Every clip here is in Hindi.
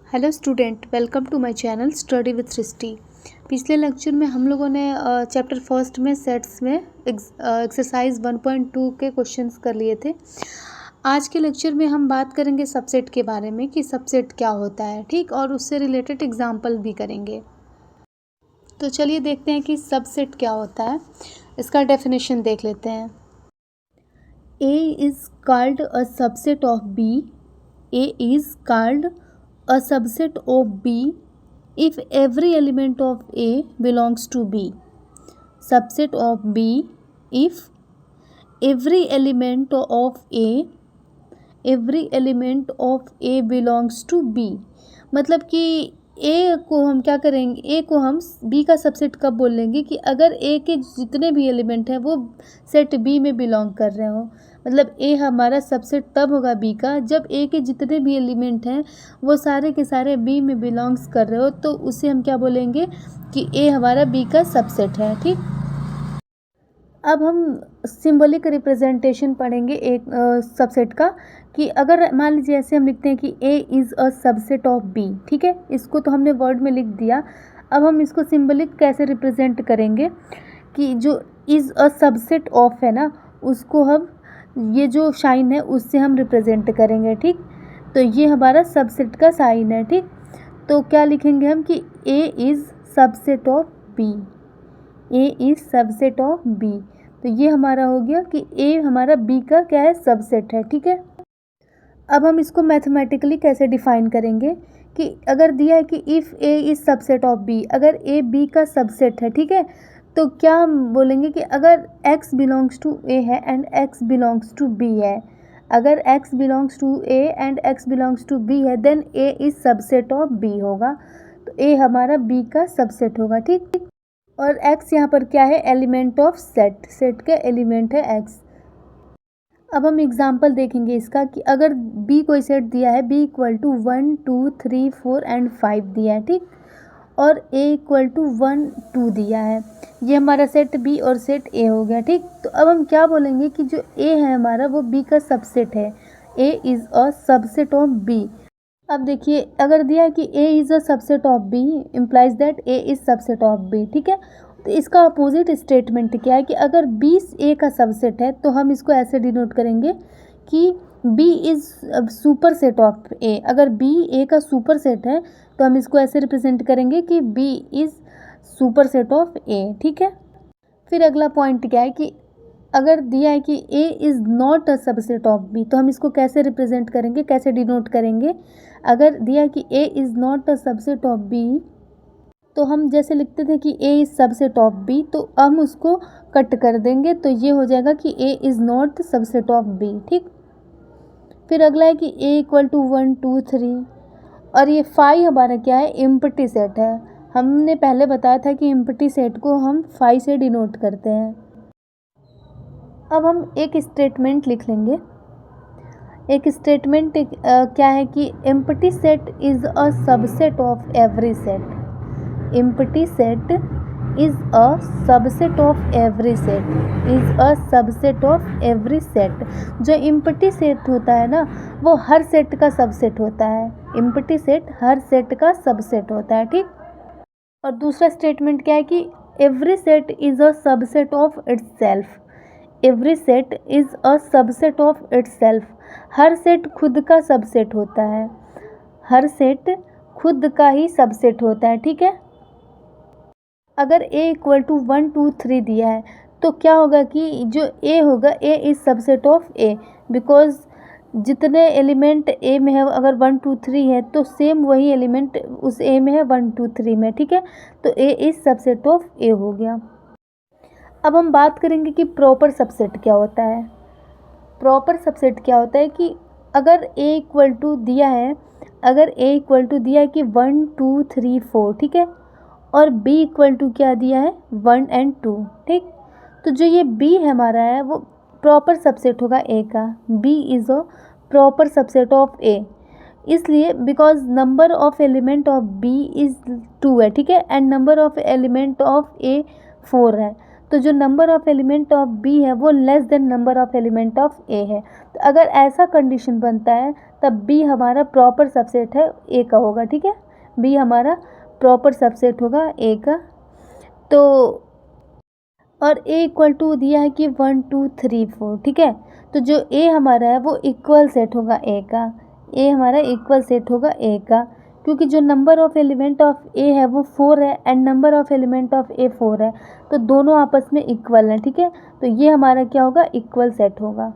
Hello student, welcome to my channel study with Srishti. पिछले लेक्चर में हम लोगों ने चैप्टर फर्स्ट में सेट्स में एक्सरसाइज 1.2 के क्वेश्चंस कर लिए थे। आज के लेक्चर में हम बात करेंगे सबसेट के बारे में कि सबसेट क्या होता है, ठीक, और उससे रिलेटेड एग्जाम्पल भी करेंगे। तो चलिए देखते हैं कि सबसेट क्या होता है। इसका डेफिनेशन देख लेते हैं। A is called a subset of B. A is called a subset of B if every element of A belongs to B. Subset of B if every element of A belongs to B. मतलब कि A को हम क्या करेंगे, A को हम B का सबसेट कब बोलेंगे कि अगर A के जितने भी एलिमेंट हैं वो सेट B में बिलोंग कर रहे हो। मतलब A हमारा सबसेट तब होगा B का जब A के जितने भी एलिमेंट हैं वो सारे के सारे B में बिलोंग्स कर रहे हो, तो उसे हम क्या बोलेंगे कि A हमारा B का सबसेट है, ठीक। अब हम सिंबॉलिक रिप्रेजेंटेशन पढ़ेंगे एक सबसेट का कि अगर मान लीजिए ऐसे हम लिखते हैं कि A is a subset of B, ठीक है। इसको तो हमने वर्ड में लिख दिया। अब हम इसको सिंबॉलिक कैसे रिप्रेजेंट करेंगे कि जो इज़ अ सबसेट ऑफ है ना, उसको हम ये जो साइन है उससे हम रिप्रेजेंट करेंगे, ठीक। तो ये हमारा सबसेट का साइन है, ठीक। तो क्या लिखेंगे हम कि A is subset of B। A is subset of B। तो ये हमारा हो गया कि A हमारा B का क्या है, सबसेट है, ठीक है। अब हम इसको मैथमेटिकली कैसे डिफाइन करेंगे कि अगर दिया है कि if A is subset of B, अगर A B का सबसेट है, ठीक है, तो क्या हम बोलेंगे कि अगर X बिलोंग्स टू A है and X belongs to B है, अगर X belongs to A and X belongs to B है, then A is subset of B होगा। तो A हमारा B का सबसेट होगा, ठीक। और X यहाँ पर क्या है, एलिमेंट ऑफ सेट, सेट का एलिमेंट है X। अब हम एग्जाम्पल देखेंगे इसका कि अगर B कोई सेट दिया है, B इक्वल टू 1 2 3 4 एंड 5 दिया है, ठीक, और A इक्वल टू 1 2 दिया है, ये हमारा सेट B और सेट A हो गया, ठीक। तो अब हम क्या बोलेंगे कि जो A है हमारा वो B का सबसेट है। A is a subset of B। अब देखिए अगर दिया है कि A is a subset of B implies that A is subset of B, ठीक है। तो इसका अपोजिट स्टेटमेंट क्या है कि अगर B A का सबसेट है तो हम इसको ऐसे डिनोट करेंगे कि B is super set of A। अगर B A का सुपर सेट है तो हम इसको ऐसे रिप्रेजेंट करेंगे कि B is super set of A, ठीक है। फिर अगला पॉइंट क्या है कि अगर दिया है कि A is not a subset of B, तो हम इसको कैसे रिप्रेजेंट करेंगे, कैसे डिनोट करेंगे। अगर दिया है कि A is not a subset of B, तो हम जैसे लिखते थे कि A is subset of B, तो हम उसको कट कर देंगे, तो ये हो जाएगा कि A is not subset of B, ठीक। फिर अगला है कि A इक्वल टू 1 2 3, और ये 5 हमारा क्या है, एम्प्टी सेट है। हमने पहले बताया था कि एम्प्टी सेट को हम 5 से डिनोट करते हैं। अब हम एक स्टेटमेंट लिख लेंगे। एक स्टेटमेंट क्या है कि empty set is a subset of every set. Empty set is a subset of every set, is a subset of every set. जो एम्प्टी सेट होता है ना, वो हर सेट का सबसेट होता है। एम्प्टी सेट हर सेट का सबसेट होता है, ठीक। और दूसरा स्टेटमेंट क्या है कि every set is a subset of itself. Every set is a subset of itself. हर सेट खुद का सबसेट होता है, हर सेट खुद का ही सबसेट होता है, ठीक है। अगर A इक्वल टू 1 2 3 दिया है तो क्या होगा कि जो A होगा, A is subset of A, because जितने एलिमेंट A में है अगर 1 2 3 है तो सेम वही एलिमेंट उस A में है 1 2 3 में, ठीक है। तो A is subset of A हो गया। अब हम बात करेंगे कि प्रॉपर सबसेट क्या होता है। प्रॉपर सबसेट क्या होता है कि अगर A इक्वल टू दिया है, अगर A इक्वल टू दिया है कि 1 2 3 4, ठीक है, और B इक्वल टू क्या दिया है, 1 एंड 2, ठीक। तो जो ये B हमारा है वो प्रॉपर सबसेट होगा A का। B is a proper subset of A, इसलिए because number of element of B is 2 है, ठीक है, and number of element of A 4 है। तो जो number of element of B है वो less than number of element of A है। तो अगर ऐसा कंडीशन बनता है तब बी हमारा प्रॉपर सबसेट है ए का होगा, ठीक है। बी हमारा प्रॉपर सबसेट होगा ए का। तो और ए इक्वल टू दिया है कि 1 2 3 4, ठीक है। तो जो ए हमारा है वो इक्वल सेट होगा ए का, ए हमारा इक्वल सेट होगा ए का, क्योंकि जो number of element of A है वो 4 है and number of element of A 4 है, तो दोनों आपस में इक्वल हैं, ठीक है। तो ये हमारा क्या होगा, इक्वल सेट होगा।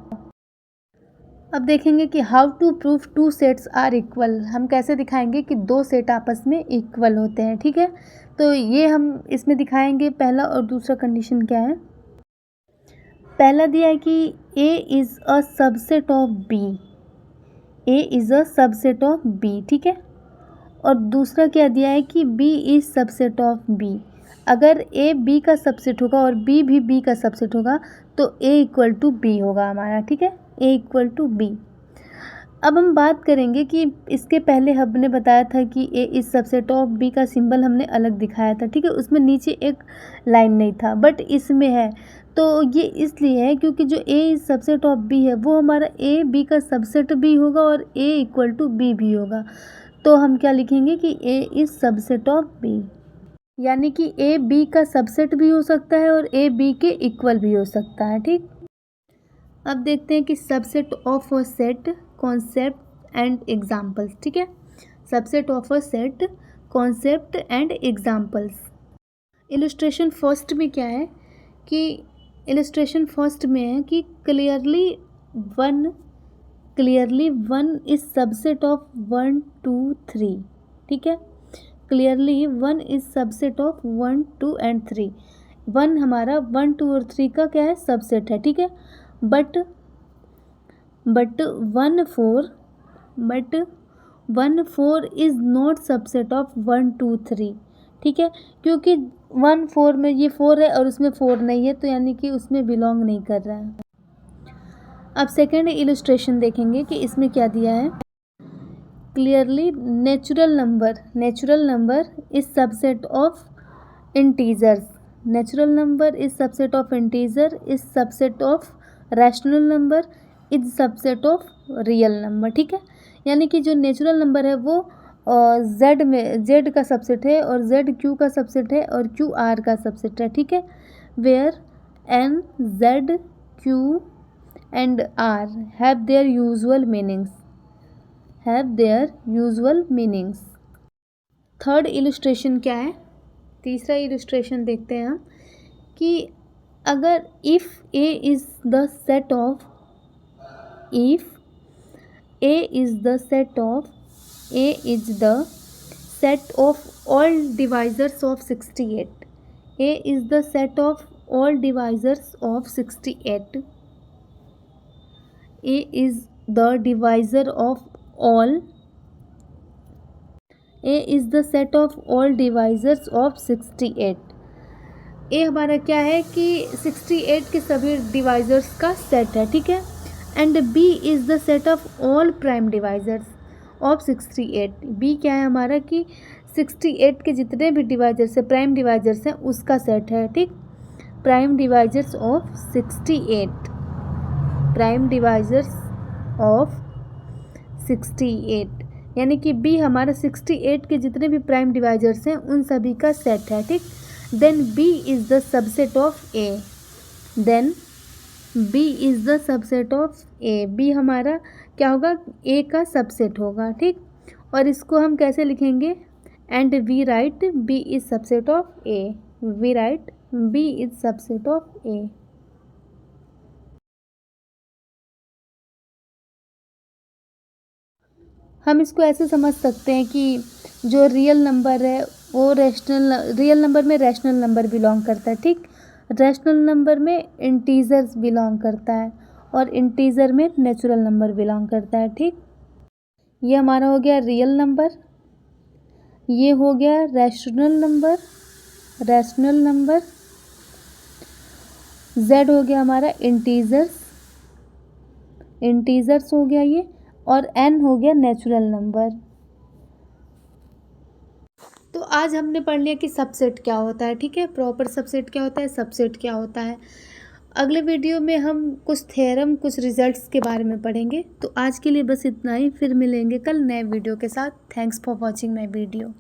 अब देखेंगे कि how to prove two sets are equal. हम कैसे दिखाएंगे कि दो सेट आपस में इक्वल होते हैं, ठीक है। तो ये हम इसमें दिखाएंगे, पहला और दूसरा कंडीशन क्या है। पहला दिया है कि A is a subset of B, A is a subset of B, ठीक है। और दूसरा क्या दिया है कि B is subset of B. अगर ए बी का सबसेट होगा और बी भी बी का सबसेट होगा तो ए इक्वल टू बी होगा हमारा, ठीक है, ए इक्वल टू बी। अब हम बात करेंगे कि इसके पहले हमने बताया था कि ए इस सबसेट ऑफ बी का सिंबल हमने अलग दिखाया था, ठीक है, उसमें नीचे एक लाइन नहीं था, बट इसमें है। तो ये इसलिए है क्योंकि जो ए इस सबसेट ऑफ बी है वो हमारा ए बी का सबसेट भी होगा और ए इक्वल टू बी भी होगा। तो हम क्या लिखेंगे कि ए इज सबसेट ऑफ बी, यानी कि ए बी का सबसेट भी हो सकता है और ए बी के इक्वल भी हो सकता है, ठीक। अब देखते हैं कि subset of a set, concept and examples, ठीक है। Subset of a set, concept and examples. Illustration first में क्या है कि इलस्ट्रेशन फर्स्ट में है कि clearly one is subset of 1 2 3, ठीक है। Clearly 1 is subset of 1 2 and 3। 1 हमारा 1 2 और 3 का क्या है, सबसेट है, ठीक है। But 1 4 is not subset of 1 2 3, ठीक है, क्योंकि 1 4 में ये 4 है और उसमें 4 नहीं है, तो यानी कि उसमें बिलोंग नहीं कर रहा है। अब सेकेंड इलस्ट्रेशन देखेंगे कि इसमें क्या दिया है। Clearly natural number is subset of integers, natural number is subset of integer, is subset of rational number, is subset of real number, ठीक है। यानी कि जो नेचुरल नंबर है वो जेड में जेड का सबसेट है और जेड क्यू का सबसेट है और क्यू आर का सबसेट है, ठीक है। Where N Z Q and R have their usual meanings. Third illustration क्या है, तीसरा इलस्ट्रेशन देखते हैं हम कि अगर if A is the set of all divisors of 68, A is the set of all divisors of 68, A is the divisor of all, A is the set of all divisors of 68। A हमारा क्या है कि 68 के सभी डिवाइजर्स का सेट है, ठीक है। And B is the set of all prime divisors of 68। B क्या है हमारा कि 68 के जितने भी डिवाइजर्स है, प्राइम डिवाइजर्स हैं, उसका सेट है, ठीक। Prime divisors of 68, prime divisors of 68, यानी कि बी हमारा 68 के जितने भी प्राइम डिवाइजर्स हैं उन सभी का सेट है, ठीक। Then B is the subset of A, B हमारा क्या होगा, ए का सबसेट होगा, ठीक। और इसको हम कैसे लिखेंगे, and we write B is subset of A, we write B is subset of A. हम इसको ऐसे समझ सकते हैं कि जो रियल नंबर है वो रियल नंबर में रैशनल नंबर बिलोंग करता है, ठीक। रैशनल नंबर में इंटीजर्स बिलोंग करता है और इंटीजर में नेचुरल नंबर बिलोंग करता है, ठीक। ये हमारा हो गया रियल नंबर, ये हो गया रैशनल नंबर, जेड हो गया हमारा इंटीजर्स हो गया ये, और एन हो गया नेचुरल नंबर। तो तो आज हमने पढ़ लिया कि सबसेट क्या होता है, ठीक है, प्रॉपर सबसेट क्या होता है, सबसेट क्या होता है। अगले वीडियो में हम कुछ थ्योरम, कुछ रिजल्ट्स के बारे में पढ़ेंगे। तो आज के लिए बस इतना ही, फिर मिलेंगे कल नए वीडियो के साथ। Thanks for watching my video.